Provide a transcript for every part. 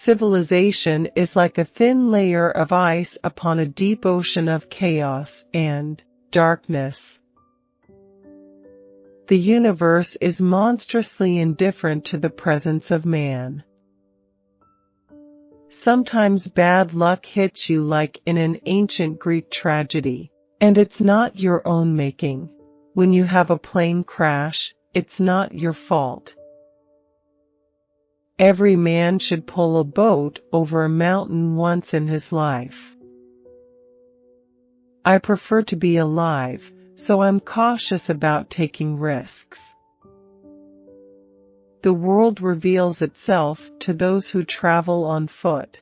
Civilization is like a thin layer of ice upon a deep ocean of chaos and darkness. The universe is monstrously indifferent to the presence of man. Sometimes bad luck hits you like in an ancient Greek tragedy, and it's not your own making. When you have a plane crash, it's not your fault. Every man should pull a boat over a mountain once in his life. I prefer to be alive, so I'm cautious about taking risks. The world reveals itself to those who travel on foot.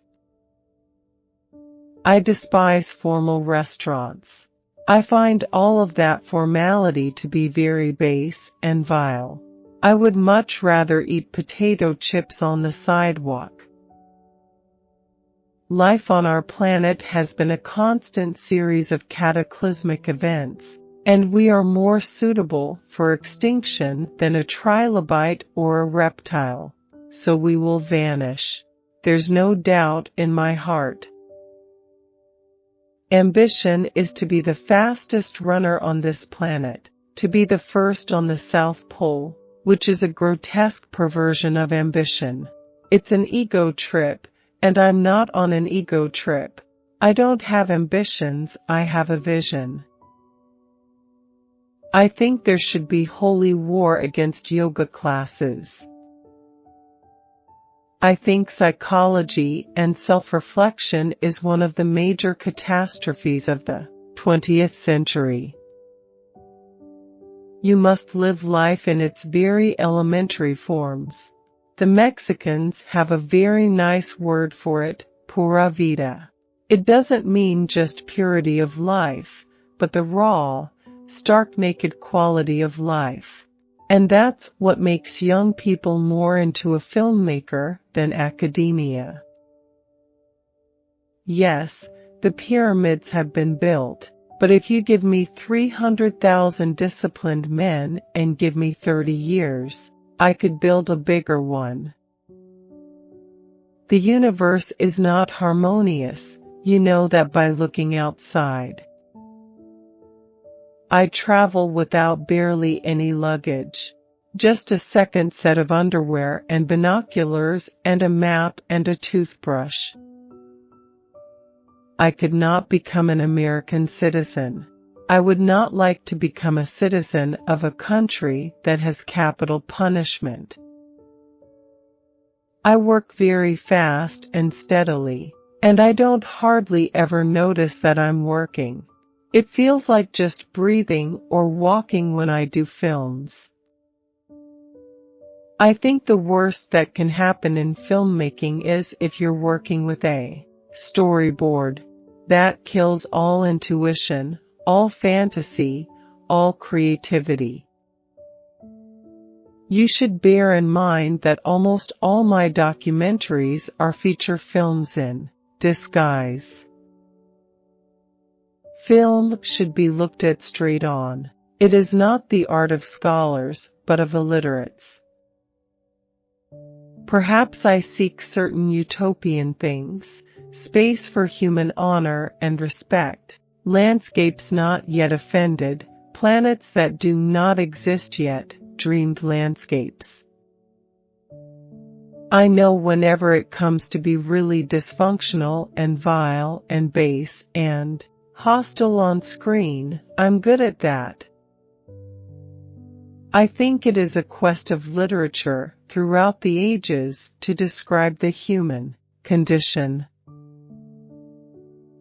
I despise formal restaurants. I find all of that formality to be very base and vile. I would much rather eat potato chips on the sidewalk. Life on our planet has been a constant series of cataclysmic events, and we are more suitable for extinction than a trilobite or a reptile, so we will vanish. There's no doubt in my heart. Ambition is to be the fastest runner on this planet, to be the first on the South Pole, which is a grotesque perversion of ambition. It's an ego trip, and I'm not on an ego trip. I don't have ambitions, I have a vision. I think there should be holy war against yoga classes. I think psychology and self-reflection is one of the major catastrophes of the 20th century. You must live life in its very elementary forms. The Mexicans have a very nice word for it, pura vida. It doesn't mean just purity of life, but the raw, stark naked quality of life. And that's what makes young people more into a filmmaker than academia. Yes, the pyramids have been built, but if you give me 300,000 disciplined men and give me 30 years, I could build a bigger one. The universe is not harmonious, you know that by looking outside. I travel without barely any luggage. Just a second set of underwear and binoculars and a map and a toothbrush. I could not become an American citizen. I would not like to become a citizen of a country that has capital punishment. I work very fast and steadily, and I don't hardly ever notice that I'm working. It feels like just breathing or walking when I do films. I think the worst that can happen in filmmaking is if you're working with a storyboard. That kills all intuition, all fantasy, all creativity. You should bear in mind that almost all my documentaries are feature films in disguise. Film should be looked at straight on. It is not the art of scholars, but of illiterates. Perhaps I seek certain utopian things, space for human honor and respect, landscapes not yet offended, planets that do not exist yet, dreamed landscapes. I know whenever it comes to be really dysfunctional and vile and base and hostile on screen, I'm good at that. I think it is a quest of literature throughout the ages to describe the human condition.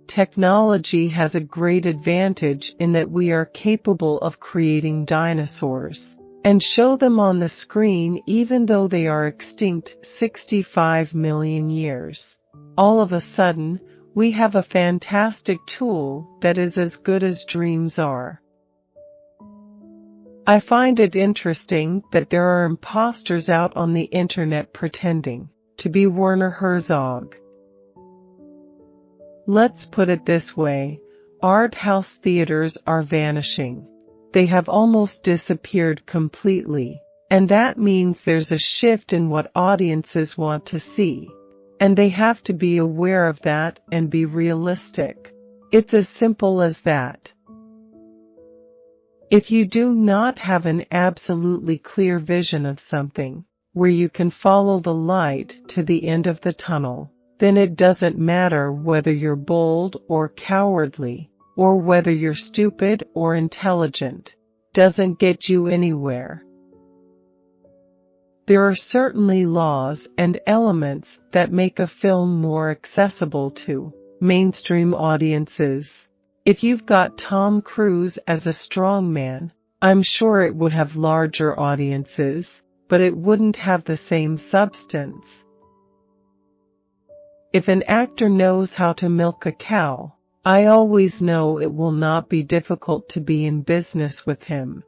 Technology has a great advantage in that we are capable of creating dinosaurs and show them on the screen even though they are extinct 65 million years. All of a sudden, we have a fantastic tool that is as good as dreams are. I find it interesting that there are imposters out on the internet pretending to be Werner Herzog. Let's put it this way, art house theaters are vanishing. They have almost disappeared completely, and that means there's a shift in what audiences want to see. And they have to be aware of that and be realistic. It's as simple as that. If you do not have an absolutely clear vision of something, where you can follow the light to the end of the tunnel, then it doesn't matter whether you're bold or cowardly, or whether you're stupid or intelligent. Doesn't get you anywhere. There are certainly laws and elements that make a film more accessible to mainstream audiences. If you've got Tom Cruise as a strongman, I'm sure it would have larger audiences, but it wouldn't have the same substance. If an actor knows how to milk a cow, I always know it will not be difficult to be in business with him.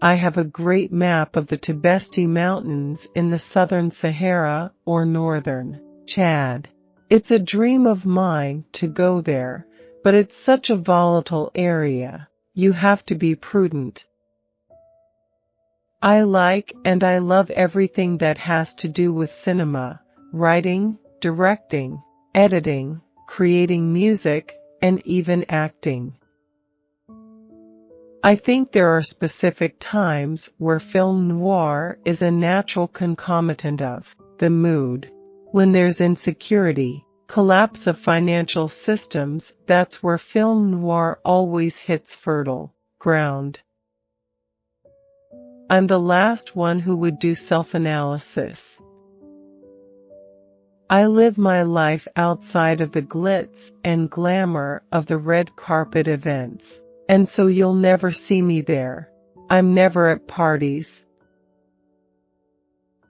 I have a great map of the Tibetan Mountains in the southern Sahara or northern Chad. It's a dream of mine to go there, but it's such a volatile area. You have to be prudent. I like and I love everything that has to do with cinema, writing, directing, editing, creating music, and even acting. I think there are specific times where film noir is a natural concomitant of the mood. When there's insecurity, collapse of financial systems, that's where film noir always hits fertile ground. I'm the last one who would do self-analysis. I live my life outside of the glitz and glamour of the red carpet events, and so you'll never see me there. I'm never at parties.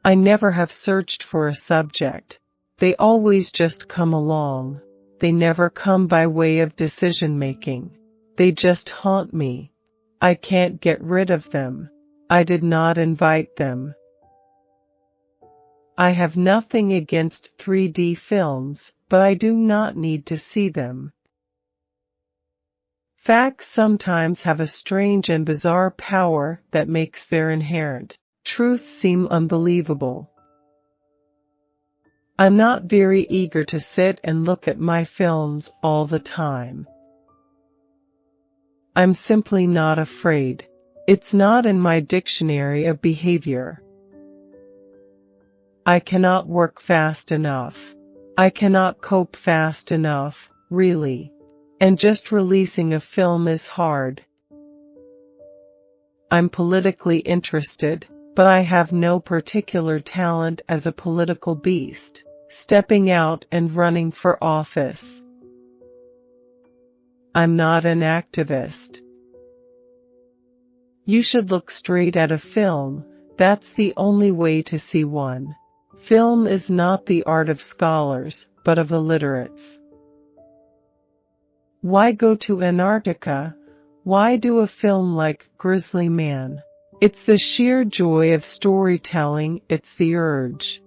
I never have searched for a subject. They always just come along. They never come by way of decision-making. They just haunt me. I can't get rid of them. I did not invite them. I have nothing against 3D films, but I do not need to see them. Facts sometimes have a strange and bizarre power that makes their inherent truth seem unbelievable. I'm not very eager to sit and look at my films all the time. I'm simply not afraid. It's not in my dictionary of behavior. I cannot work fast enough. I cannot cope fast enough, really. And just releasing a film is hard. I'm politically interested, but I have no particular talent as a political beast, stepping out and running for office. I'm not an activist. You should look straight at a film. That's the only way to see one. Film is not the art of scholars, but of illiterates. Why go to Antarctica? Why do a film like Grizzly Man? It's the sheer joy of storytelling, it's the urge.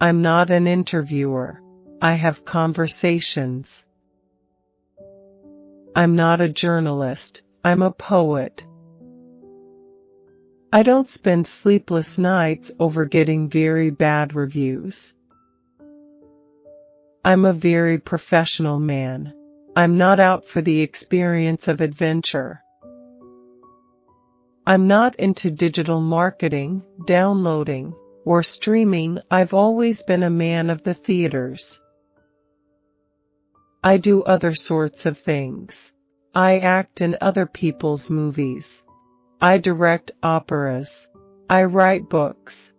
I'm not an interviewer. I have conversations. I'm not a journalist. I'm a poet. I don't spend sleepless nights over getting very bad reviews. I'm a very professional man. I'm not out for the experience of adventure. I'm not into digital marketing, downloading, or streaming. I've always been a man of the theaters. I do other sorts of things. I act in other people's movies. I direct operas. I write books.